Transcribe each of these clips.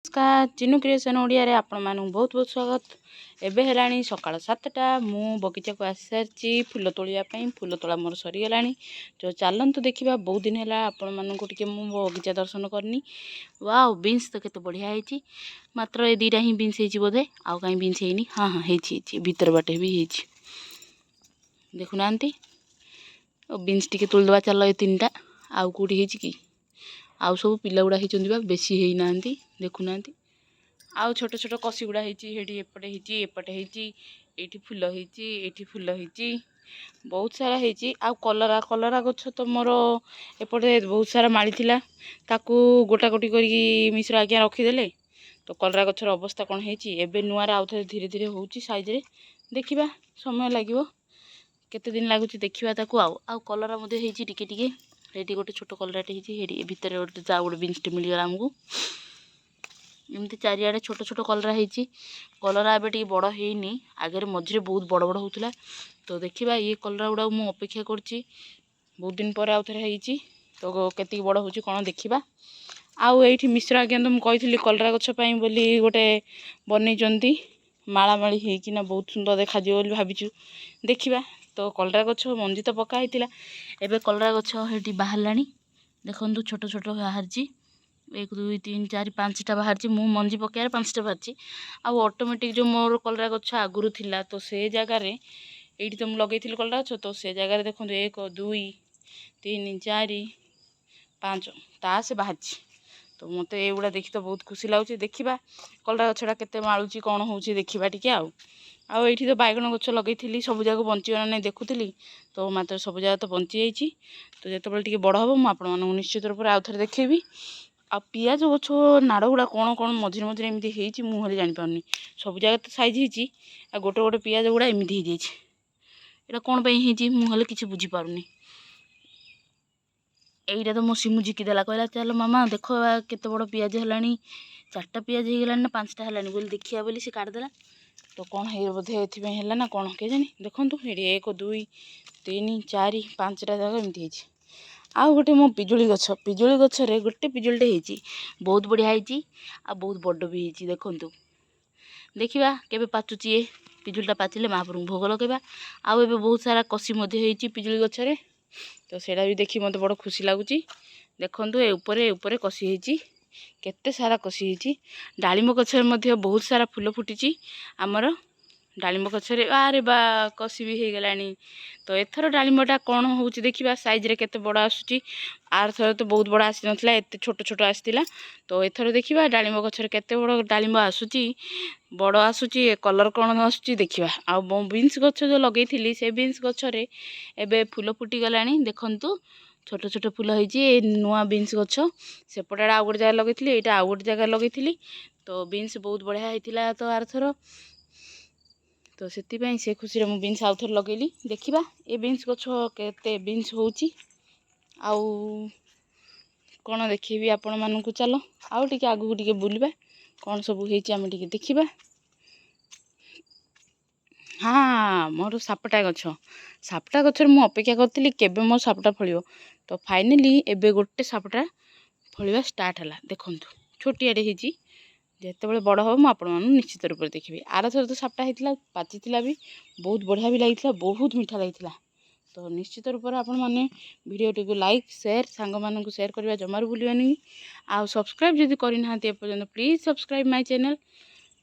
नमस्कार चिन्नू क्रिएशन ओडिया रे आपण मानू बहुत बहुत स्वागत। एबे हेलानी सकाळ 7टा मु बगीचा को आसी सारची फूल तोलिया पई फूल तोला मोर सरी गेलानी। जो चालंतु देखिबा बहुत दिन हैला आपण मानू को टिके मु बगीचा दर्शन करनी। वाओ बीन्स तो केते बढ़िया हेची। मात्र ए दीटा ही बीन्स हेची बोधे आउ काई बीन्स हेनी। हां हां हेची भीतर बाटे भी हेची देखु नांती। ओ बीन्स टिके तोल दवा चलो ए तीनटा आउ कोठी हेची की आउ सब पिला गुड़ा होइचंदी बा बेसी हेई नांती देखु नांती। आउ छोट छोट कसी गुड़ा हेची हेडी एपटे हेची एठी फूल हेची एठी फूल हेची बहुत सारा हेची। आउ कलरा गछ तो मोर एपटे बहुत सारा माली थिला ताकू गोटा गोटी करके मिश्र आज्ञा रखी देले। तो कलरा गछर अवस्था कोन हेची एबे नुआरा आउ थे धीरे धीरे होउची साइज रे देखिबा समय लागिवो केते दिन लागुची देखिबा ताकू। आउ कलरा मध्ये हेची टिके टिके रेडी गोटे छोट कलराटे हेची हेडी भीतर गोटे जा गोटे बीन्स टे मिल गला हमकु। एमती चारियाडे छोट छोट कलरा हेची। कलरा एबे टिके बड़ हेइनी आगे मझिरे बहुत बड़ बड़ होउतला। तो देखिबा ये कलरा गुडा मु अपेक्षा करची बहुत दिन पर आउ थरे हेची तो केति बड़ होउची कोन देखिबा। आउ एठी मिश्र आज्ञा तो मु कहितली कलरा गछ पई बोली गोटे बनै जंती माला माली हेकी ना बहुत सुंदर देखा जियो बोली भाबिचु देखिबा। तो कलरा गछ मंजी तो पका हेतिला एबे कलरा गछ हेटी बाहरलानी देखंतु छोट छोट बाहरची 1 2 3 4 5टा बाहरची मु मंजी पकायर 5टा बाहरची। आ ऑटोमेटिक जो मोर कलरा गछ आगुरु थिला तो से जगह रे एठी तो मु लगेइथिल कलरा गछ तो से जगह रे देखंतु 1 2 3 4 5 ता से बाहरची। तो मते एगुडा देखि तो बहुत खुशी लागुची देखिबा कलरा गछडा केते माळुची कोन होउची देखिबा टिके आउ एठी तो बाइगण गछ लगेइथिली सब जाको बंचिबा नै देखुथिली तो मात्र सब जागा तो बंची जाइची। तो जेतेबेले टिके बड़ हबो मु आपण मानू निश्चित रूप रे आउ थरे देखेबी। आ पियाज गछ नाड़ गुडा कोन कोन मझिर मझिर एमती हेइची मु हले जानि पाउनी सब जागा तो साइज हेइची आ गोटे गोटे पियाज गुडा एमती हे जाइची एटा कोन पई हेइची मु हले किछि बुझी पारुनी। एइटा तो मो सिमु जिकी देला कहला चल मामा देखो केते बड़ पियाज हलानी 4टा पियाज हे गेलानी ना 5टा हलानी बोली देखिया बोली से काट देला। तो कौन है बोधे एथि है ना कौन के जानी देखंतु हेडी 1 2 3 4 5टा जगह एमती हेची। आउ गोटे मो पिजुली गछ रे गोटे पिजुलटे हेची बहुत बढ़िया हेची आ बहुत बड्ड भी हेची देखंतु देखिबा केबे पाचुची ए पिजुलटा पाचिले महाप्रभु भोग लगेबा। आउ एबे बहुत सारा कसी मध्ये हेची पिजुली गछ रे तो सेडा भी देखि मते बड़ खुशी लागुची देखंतु ए ऊपरे कसी हेची केते सारा कसी हेची। डालिम गछर मध्ये बहुत सारा फूल फुटिची हमर डालिम गछरे अरे बा कसी भी हे गलानी। तो एथर डालिमटा कोन होउची देखिबा साइज रे केते बड़ आसुची आर थर तो बहुत बड़ आसी नथला एते छोट छोट आसीतिला। तो एथर देखिबा डालिम गछरे केते बड़ डालिम आसुची बड़ आसुची कलर कोन आसुची देखिबा। आ बीन्स गछ जो लगेइथिली से बीन्स गछरे एबे फूल फुटी गलानी देखंतु छोट छोट फूल हेची ए नुआ बीन्स गछ सेपटा आ गोटे जगह लगेइथिली एटा आ गोटे जगह लगेइथिली। तो बीन्स बहुत बढ़िया हेतिला तो आर थर तो सेति पई से खुशी रे मु बीन्स आउ थर लगेली देखिबा ए बीन्स गछ केते बीन्स होउची आउ कोन देखिबी आपण मानू को चलो आउ टिके आगु टिके बुलबा कोन सब हेची हम टिके देखिबा। हाँ मोर सापटा गछर मु अपेक्षा करथिली केबे मो सापटा फळियो तो फाइनली एबे गोटे सापटा फळिबा स्टार्ट हला देखंतु छोटियाडे हेची जेतेबेले बड़ हो मु आपण मानू निश्चित रूप से देखिबी। आर थर तो सापटा हेतिला पाचितिला भी बहुत बढ़िया भी लागितिला बहुत मीठा लागितिला। तो निश्चित रूप से आपण माने वीडियो टी को लाइक शेयर सांग मानन को शेयर करबा जमार भूलिबानी आ सब्सक्राइब जदि करि नाहंती ए पर्यंत please subscribe my channel.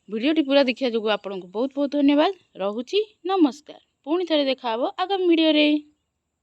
Video T पूरा देखिया जोगु आपण को बहुत बहुत धन्यवाद रहुची नमस्कार पुणी थरे देखा हबो आगामी वीडियो रे।